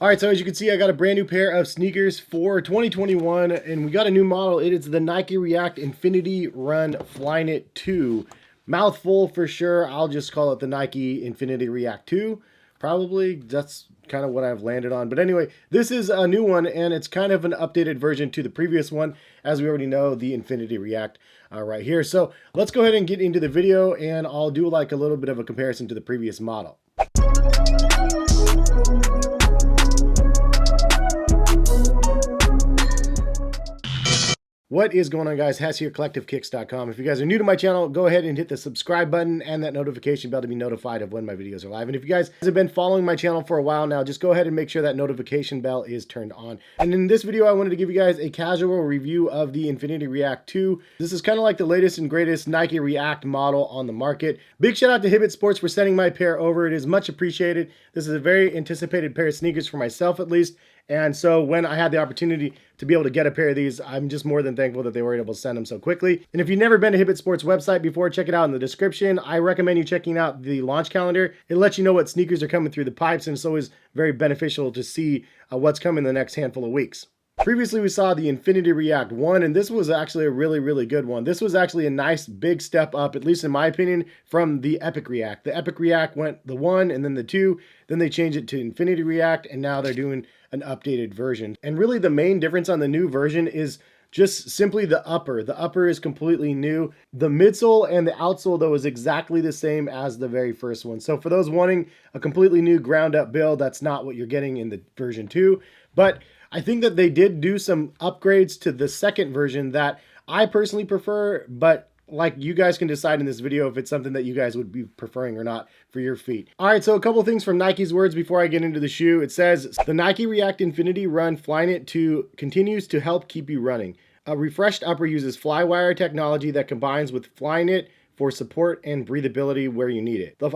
All right, so as you can see, I got a brand new pair of sneakers for 2021, and we got a new model. It is the Nike React Infinity Run Flyknit 2. Mouthful for sure. I'll just call it the Nike Infinity React 2. Probably that's kind of what I've landed on. But anyway, this is a new one, and it's kind of an updated version to the previous one, as we already know, the Infinity React right here. So let's go ahead and get into the video, and I'll do like a little bit of a comparison to the previous model. What is going on, guys? Hes here, collectivekicks.com. If you guys are new to my channel, go ahead and hit the subscribe button and that notification bell to be notified of when my videos are live. And if you guys have been following my channel for a while now, just go ahead and make sure that notification bell is turned on. And in this video, I wanted to give you guys a casual review of the Infinity React 2. This is kind of like the latest and greatest Nike React model on the market. Big shout out to Hibbett Sports for sending my pair over. It is much appreciated. This is a very anticipated pair of sneakers for myself, at least. And so when I had the opportunity to be able to get a pair of these, I'm just more than thankful that they were able to send them so quickly. And if you've never been to Hibbett Sports website before, check it out in the description. I recommend you checking out the launch calendar. It lets you know what sneakers are coming through the pipes, and it's always very beneficial to see what's coming in the next handful of weeks. Previously, we saw the Infinity React 1, and this was actually a really good one. This was actually a nice big step up, at least in my opinion, from the Epic React. The Epic React went the 1 and then the 2, then they changed it to Infinity React, and now they're doing an updated version. And really the main difference on the new version is just simply the upper. The upper is completely new. The midsole and the outsole, though, is exactly the same as the very first one. So for those wanting a completely new ground up build, that's not what you're getting in the version 2. But I think that they did do some upgrades to the second version that I personally prefer, but like, you guys can decide in this video if it's something that you guys would be preferring or not for your feet. All right, so a couple things from Nike's words before I get into the shoe. It says, the Nike React Infinity Run Flyknit 2 continues to help keep you running. A refreshed upper uses Flywire technology that combines with Flyknit for support and breathability where you need it. The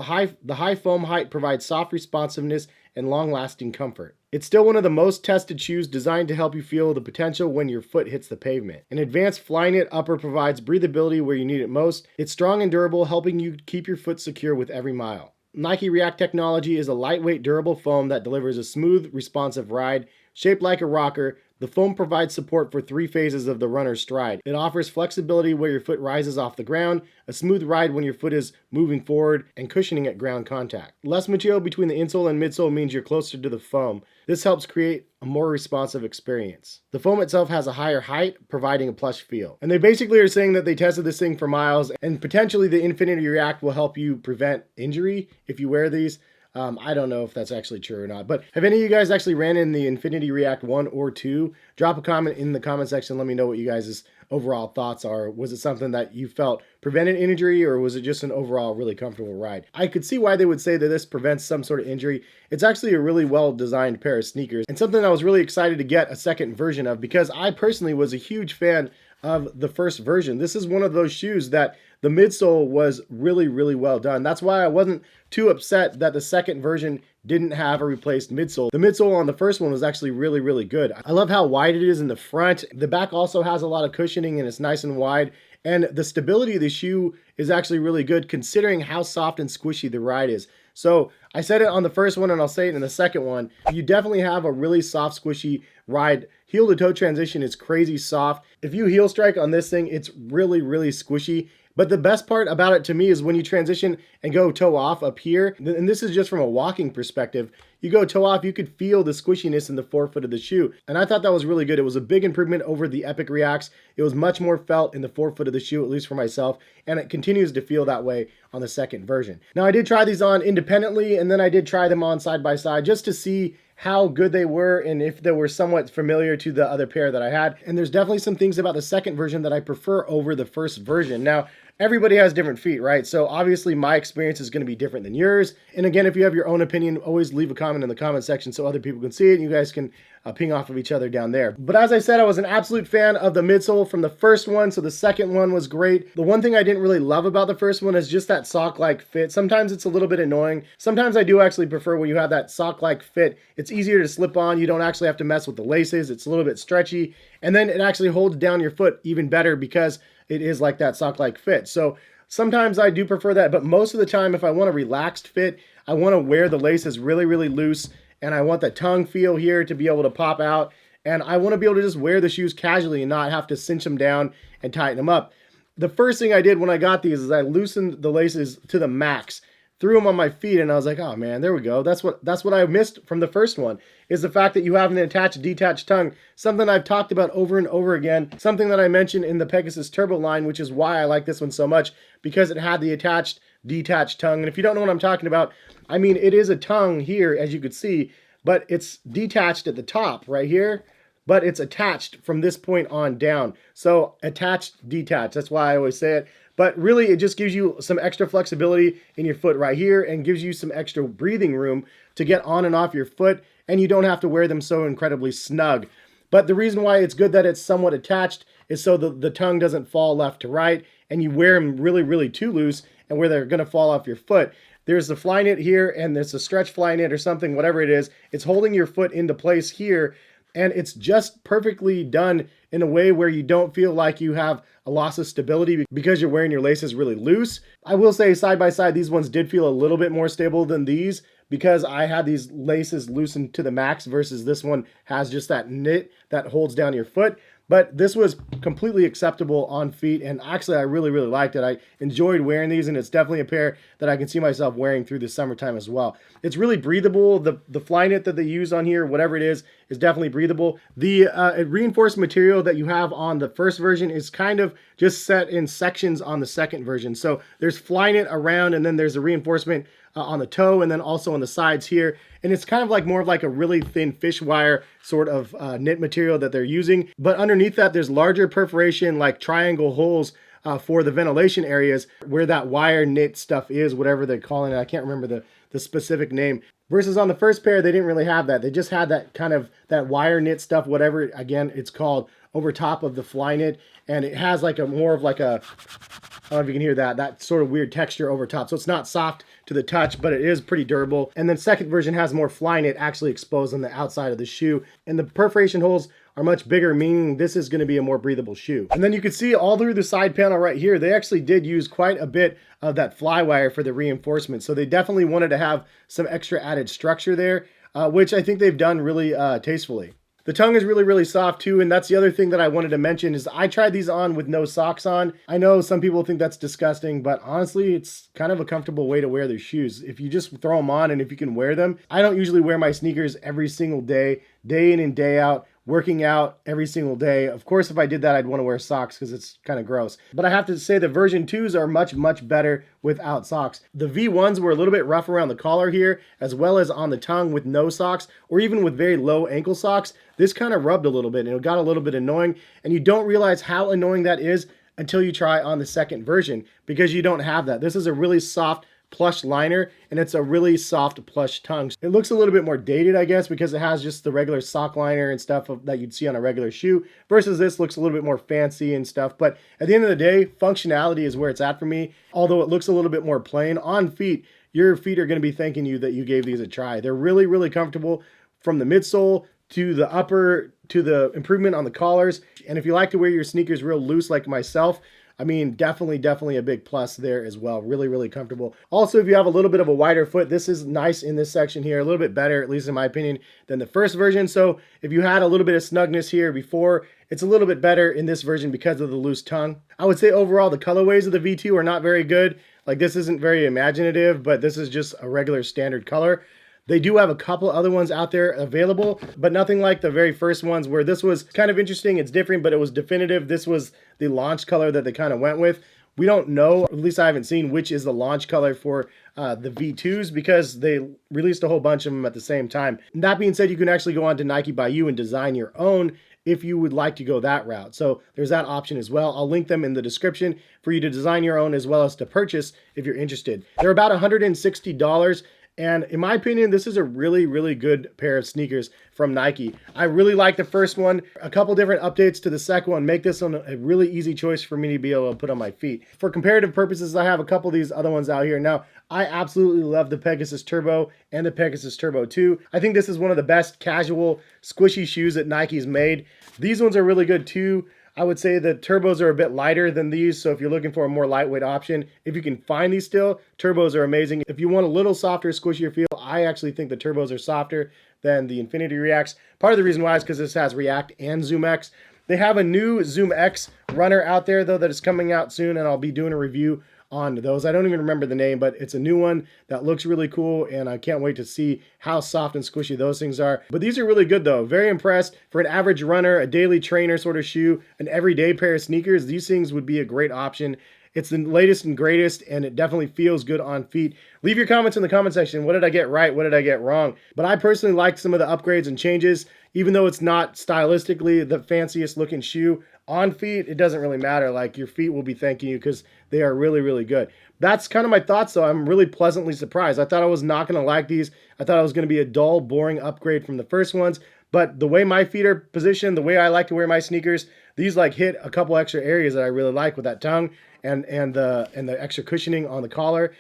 high foam height provides soft responsiveness and long-lasting comfort. It's still one of the most tested shoes, designed to help you feel the potential when your foot hits the pavement. An advanced Flyknit upper provides breathability where you need it most. It's strong and durable, helping you keep your foot secure with every mile. Nike React technology is a lightweight, durable foam that delivers a smooth, responsive ride. Shaped like a rocker, the foam provides support for 3 phases of the runner's stride. It offers flexibility where your foot rises off the ground, a smooth ride when your foot is moving forward, and cushioning at ground contact. Less material between the insole and midsole means you're closer to the foam. This helps create a more responsive experience. The foam itself has a higher height, providing a plush feel. And they basically are saying that they tested this thing for miles, and potentially the Infinity React will help you prevent injury if you wear these. I don't know if that's actually true or not, but have any of you guys actually ran in the Infinity React 1 or 2? Drop a comment in the comment section. Let me know what you guys' overall thoughts are. Was it something that you felt prevented injury, or was it just an overall really comfortable ride? I could see why they would say that this prevents some sort of injury. It's actually a really well-designed pair of sneakers, and something I was really excited to get a second version of, because I personally was a huge fan of the first version. This is one of those shoes that the midsole was really well done. That's why I wasn't too upset that the second version didn't have a replaced midsole. The midsole on the first one was actually really good. I love how wide it is in the front. The back also has a lot of cushioning and it's nice and wide. And the stability of the shoe is actually really good considering how soft and squishy the ride is. So I said it on the first one and I'll say it in the second one. You definitely have a really soft, squishy ride. Heel to toe transition is crazy soft. If you heel strike on this thing, it's really squishy. But the best part about it to me is when you transition and go toe off up here, and this is just from a walking perspective, you go toe off, you could feel the squishiness in the forefoot of the shoe. And I thought that was really good. It was a big improvement over the Epic Reacts. It was much more felt in the forefoot of the shoe, at least for myself, and it continues to feel that way on the second version. Now, I did try these on independently, and then I did try them on side by side just to see how good they were and if they were somewhat familiar to the other pair that I had. And there's definitely some things about the second version that I prefer over the first version. Now, everybody has different feet, right? So obviously my experience is going to be different than yours. And again, if you have your own opinion, always leave a comment in the comment section so other people can see it and you guys can ping off of each other down there. But as I said, I was an absolute fan of the midsole from the first one, so the second one was great. The one thing I didn't really love about the first one is just that sock-like fit. Sometimes it's a little bit annoying. Sometimes I do actually prefer when you have that sock-like fit. It's easier to slip on. You don't actually have to mess with the laces. It's a little bit stretchy. And then it actually holds down your foot even better because it is like that sock-like fit. So sometimes I do prefer that, but most of the time, if I want a relaxed fit, I want to wear the laces really loose and I want the tongue feel here to be able to pop out, and I want to be able to just wear the shoes casually and not have to cinch them down and tighten them up. The first thing I did when I got these is I loosened the laces to the max, threw them on my feet, and I was like, oh man, there we go. That's what I missed from the first one, is the fact that you have an attached detached tongue, something I've talked about over and over again, something that I mentioned in the Pegasus Turbo line, which is why I like this one so much, because it had the attached detached tongue. And if you don't know what I'm talking about, I mean, it is a tongue here, as you could see, but it's detached at the top right here, but it's attached from this point on down. So attached, detached, that's why I always say it. But really, it just gives you some extra flexibility in your foot right here and gives you some extra breathing room to get on and off your foot, and you don't have to wear them so incredibly snug. But the reason why it's good that it's somewhat attached is so the tongue doesn't fall left to right, and you wear them really, really too loose and where they're going to fall off your foot. There's the Flyknit here, and there's a stretch Flyknit or something, whatever it is. It's holding your foot into place here, and it's just perfectly done in a way where you don't feel like you have a loss of stability because you're wearing your laces really loose. I will say, side by side, these ones did feel a little bit more stable than these because I had these laces loosened to the max versus this one has just that knit that holds down your foot. But this was completely acceptable on feet, and actually I really, really liked it. I enjoyed wearing these, and it's definitely a pair that I can see myself wearing through the summertime as well. It's really breathable. The Flyknit that they use on here, whatever it is definitely breathable. The reinforced material that you have on the first version is kind of just set in sections on the second version. So there's Flyknit around, and then there's a reinforcement on the toe, and then also on the sides here. And it's kind of like more of like a really thin fish wire sort of knit material that they're using. But underneath that, there's larger perforation, like triangle holes for the ventilation areas where that wire knit stuff is, whatever they're calling it. I can't remember the specific name. Versus on the first pair, they didn't really have that. They just had that kind of that wire knit stuff, whatever, again, it's called, over top of the Flyknit. And it has like a more of like a, I don't know if you can hear that sort of weird texture over top. So it's not soft to the touch, but it is pretty durable. And then second version has more Flyknit actually exposed on the outside of the shoe. And the perforation holes are much bigger, meaning this is going to be a more breathable shoe. And then you can see all through the side panel right here, they actually did use quite a bit of that Flywire for the reinforcement. So they definitely wanted to have some extra added structure there, which I think they've done really tastefully. The tongue is really, really soft too, and that's the other thing that I wanted to mention is I tried these on with no socks on. I know some people think that's disgusting, but honestly, it's kind of a comfortable way to wear their shoes. If you just throw them on and if you can wear them. I don't usually wear my sneakers every single day in and day out, working out every single day. Of course, if I did that, I'd want to wear socks because it's kind of gross. But I have to say the version 2s are much, much better without socks. The V1s were a little bit rough around the collar here, as well as on the tongue with no socks, or even with very low ankle socks. This kind of rubbed a little bit and it got a little bit annoying, and you don't realize how annoying that is until you try on the second version because you don't have that. This is a really soft plush liner, and it's a really soft plush tongue. It looks a little bit more dated, I guess, because it has just the regular sock liner and stuff that you'd see on a regular shoe, versus this looks a little bit more fancy and stuff. But at the end of the day, functionality is where it's at for me. Although it looks a little bit more plain on feet, your feet are going to be thanking you that you gave these a try. They're really, really comfortable from the midsole to the upper, to the improvement on the collars. And if you like to wear your sneakers real loose like myself, I mean, definitely a big plus there as well. Really, really comfortable. Also, if you have a little bit of a wider foot, this is nice in this section here. A little bit better, at least in my opinion, than the first version. So if you had a little bit of snugness here before, it's a little bit better in this version because of the loose tongue. I would say overall, the colorways of the V2 are not very good. Like, this isn't very imaginative, but this is just a regular standard color. They do have a couple other ones out there available, but nothing like the very first ones where this was kind of interesting. It's different, but it was definitive. This was the launch color that they kind of went with. We don't know, at least I haven't seen, which is the launch color for the V2s because they released a whole bunch of them at the same time. And that being said, you can actually go on to Nike by You and design your own if you would like to go that route. So there's that option as well. I'll link them in the description for you to design your own as well as to purchase if you're interested. They're about $160. And in my opinion, this is a really, really good pair of sneakers from Nike. I really like the first one. A couple different updates to the second one make this one a really easy choice for me to be able to put on my feet. For comparative purposes, I have a couple of these other ones out here. Now, I absolutely love the Pegasus Turbo and the Pegasus Turbo 2. I think this is one of the best casual, squishy shoes that Nike's made. These ones are really good too. I would say the turbos are a bit lighter than these, so if you're looking for a more lightweight option, if you can find these still, turbos are amazing. If you want a little softer, squishier feel, I actually think the turbos are softer than the Infinity Reacts. Part of the reason why is because this has React and Zoom X. They have a new Zoom X runner out there, though, that is coming out soon, and I'll be doing a review on those. I don't even remember the name, but it's a new one that looks really cool, and I can't wait to see how soft and squishy those things are. But these are really good, though. Very impressed. For an average runner, a daily trainer sort of shoe, an everyday pair of sneakers, these things would be a great option. It's the latest and greatest, and it definitely feels good on feet. Leave your comments in the comment section. What did I get right? What did I get wrong? But I personally liked some of the upgrades and changes. Even though it's not stylistically the fanciest looking shoe, on feet, it doesn't really matter. Like, your feet will be thanking you because they are really, really good. That's kind of my thoughts, though. I'm really pleasantly surprised. I thought I was not going to like these. I thought it was going to be a dull, boring upgrade from the first ones. But the way my feet are positioned, the way I like to wear my sneakers, these like hit a couple extra areas that I really like with that tongue and the extra cushioning on the collar.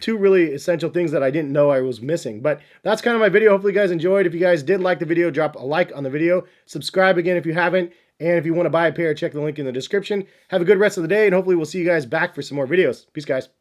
Two really essential things that I didn't know I was missing. But that's kind of my video. Hopefully you guys enjoyed. If you guys did like the video, drop a like on the video. Subscribe again if you haven't. And if you want to buy a pair, check the link in the description. Have a good rest of the day, and hopefully we'll see you guys back for some more videos. Peace, guys.